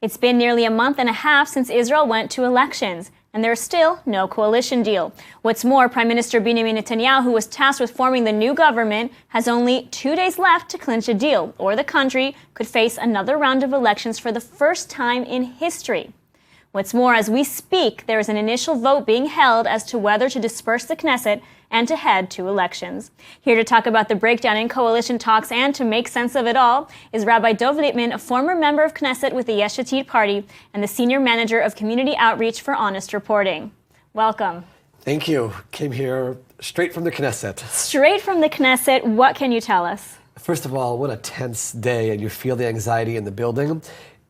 It's been nearly a month and a half since Israel went to elections, and there's still no coalition deal. What's more, Prime Minister Benjamin Netanyahu, who was tasked with forming the new government, has only 2 days left to clinch a deal, or the country could face another round of elections for the first time in history. What's more, as we speak, there is an initial vote being held as to whether to disperse the Knesset and to head to elections. Here to talk about the breakdown in coalition talks and to make sense of it all is Rabbi Dov Lipman, a former member of Knesset with the Yesh Atid party and the senior manager of community outreach for Honest Reporting. Welcome. Thank you. Came here straight from the Knesset. Straight from the Knesset. What can you tell us? First of all, what a tense day, and you feel the anxiety in the building.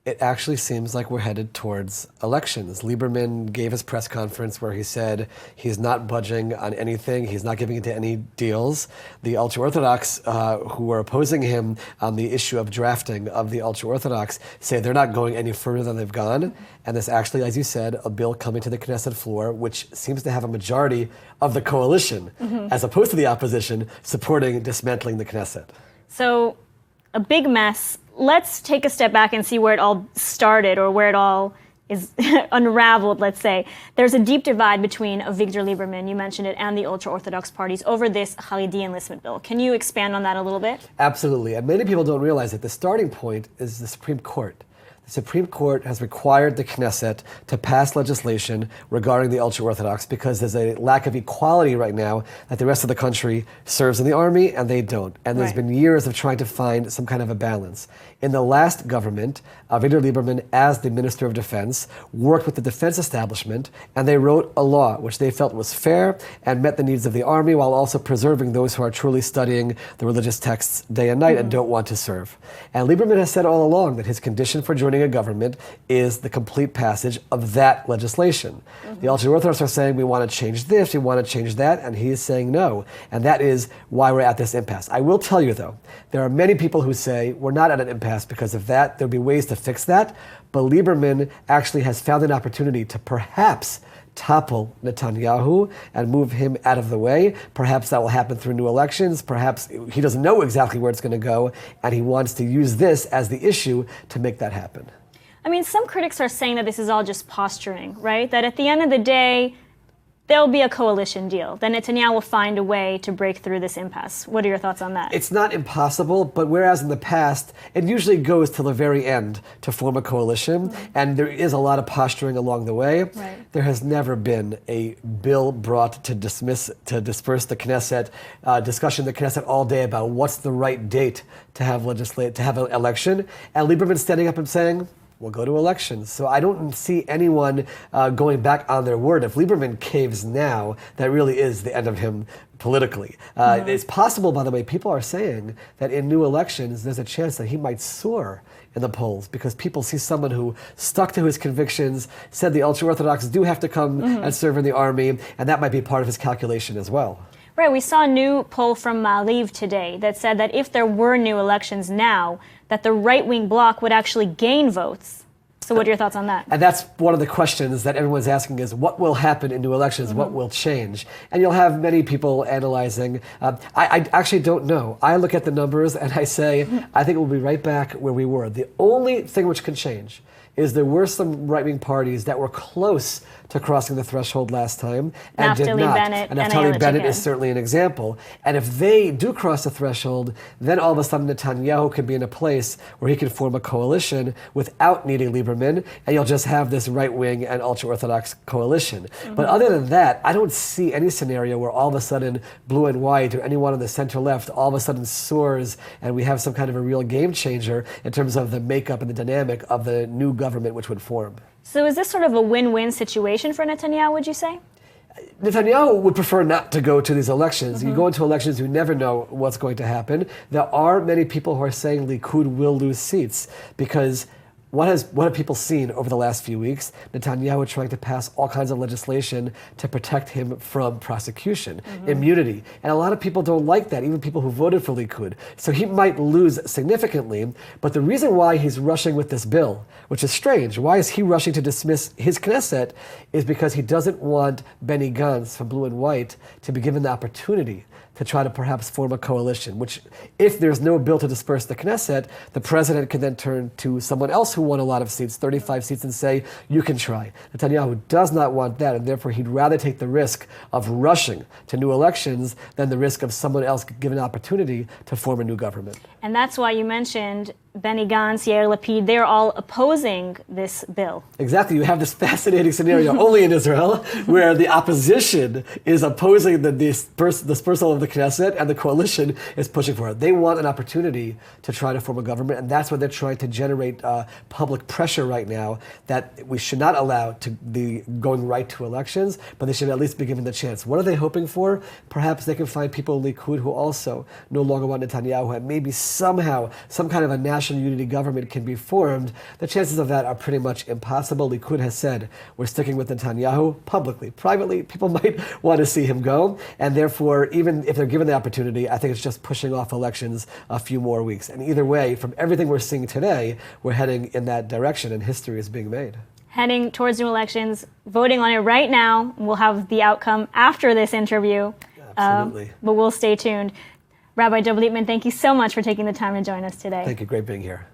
It actually seems like we're headed towards elections. Lieberman gave his press conference where he said he's not budging on anything. He's not giving into any deals. The ultra-Orthodox who are opposing him on the issue of drafting of the ultra-Orthodox say they're not going any further than they've gone. And there's actually, as you said, a bill coming to the Knesset floor, which seems to have a majority of the coalition, as opposed to the opposition, supporting dismantling the Knesset. So, a big mess. Let's take a step back and see where it all started, or where it all is unraveled, let's say. There's a deep divide between Avigdor Lieberman, you mentioned it, and the ultra-Orthodox parties over this Haredi enlistment bill. Can you expand on that a little bit? Absolutely. And many people don't realize that the starting point is the Supreme Court. The Supreme Court has required the Knesset to pass legislation regarding the ultra-Orthodox because there's a lack of equality right now that the rest of the country serves in the army and they don't. And there's been years of trying to find some kind of a balance. In the last government, Avigdor Lieberman, as the Minister of Defense, worked with the defense establishment, and they wrote a law which they felt was fair and met the needs of the army while also preserving those who are truly studying the religious texts day and night and don't want to serve. And Lieberman has said all along that his condition for joining a government is the complete passage of that legislation. The ultra-Orthodox are saying we want to change this, we want to change that, and he is saying no. And that is why we're at this impasse. I will tell you, though, there are many people who say we're not at an impasse because of that. There'll be ways to fix that. But Lieberman actually has found an opportunity to perhaps topple Netanyahu and move him out of the way. Perhaps that will happen through new elections. Perhaps he doesn't know exactly where it's going to go, and he wants to use this as the issue to make that happen. I mean, some critics are saying that this is all just posturing, right? That at the end of the day, there'll be a coalition deal. Then Netanyahu will find a way to break through this impasse. What are your thoughts on that? It's not impossible, but whereas in the past, it usually goes to the very end to form a coalition, and there is a lot of posturing along the way. There has never been a bill brought to disperse the Knesset, discussion in the Knesset all day about what's the right date to have an election, and Lieberman standing up and saying, we'll go to elections. So I don't see anyone going back on their word. If Lieberman caves now, that really is the end of him politically. It's possible, by the way, people are saying that in new elections, there's a chance that he might soar in the polls because people see someone who stuck to his convictions, said the ultra-Orthodox do have to come and serve in the army, and that might be part of his calculation as well. Right, we saw a new poll from Ma'ariv today that said that if there were new elections now, that the right-wing bloc would actually gain votes. So what are your thoughts on that? And that's one of the questions that everyone's asking is what will happen in new elections, what will change? And you'll have many people analyzing. I actually don't know. I look at the numbers and I say, I think we'll be right back where we were. The only thing which can change is there were some right-wing parties that were close to crossing the threshold last time and did not. Bennett and Naftali Bennett is certainly an example. And if they do cross the threshold, then all of a sudden Netanyahu could be in a place where he can form a coalition without needing Lieberman, and you'll just have this right-wing and ultra-Orthodox coalition. But other than that, I don't see any scenario where all of a sudden blue and white or anyone on the center-left all of a sudden soars and we have some kind of a real game changer in terms of the makeup and the dynamic of the new government which would form. So is this sort of a win-win situation for Netanyahu, would you say? Netanyahu would prefer not to go to these elections. You go into elections, you never know what's going to happen. There are many people who are saying Likud will lose seats because what have people seen over the last few weeks? Netanyahu trying to pass all kinds of legislation to protect him from prosecution, immunity. And a lot of people don't like that, even people who voted for Likud. So he might lose significantly, but the reason why he's rushing with this bill, which is strange, why is he rushing to dismiss his Knesset, is because he doesn't want Benny Gantz from Blue and White to be given the opportunity to try to perhaps form a coalition, which if there's no bill to disperse the Knesset, the president can then turn to someone else who won a lot of seats, 35 seats, and say, you can try. Netanyahu does not want that, and therefore he'd rather take the risk of rushing to new elections than the risk of someone else given an opportunity to form a new government. And that's why you mentioned Benny Gantz, Yair Lapid, they're all opposing this bill. Exactly. You have this fascinating scenario only in Israel where the opposition is opposing the dispersal of the Knesset and the coalition is pushing for it. They want an opportunity to try to form a government, and that's what they're trying to generate public pressure right now, that we should not allow to the going right to elections, but they should at least be given the chance. What are they hoping for? Perhaps they can find people in Likud who also no longer want Netanyahu, and maybe somehow some kind of a national unity government can be formed. The chances of that are pretty much impossible. Likud has said, we're sticking with Netanyahu publicly. Privately, people might want to see him go, and therefore, even if they're given the opportunity, I think it's just pushing off elections a few more weeks. And either way, from everything we're seeing today, we're heading in that direction, and history is being made. Heading towards new elections, voting on it right now. We'll have the outcome after this interview. Absolutely. But we'll stay tuned. Rabbi Dov Lipman, thank you so much for taking the time to join us today. Thank you. Great being here.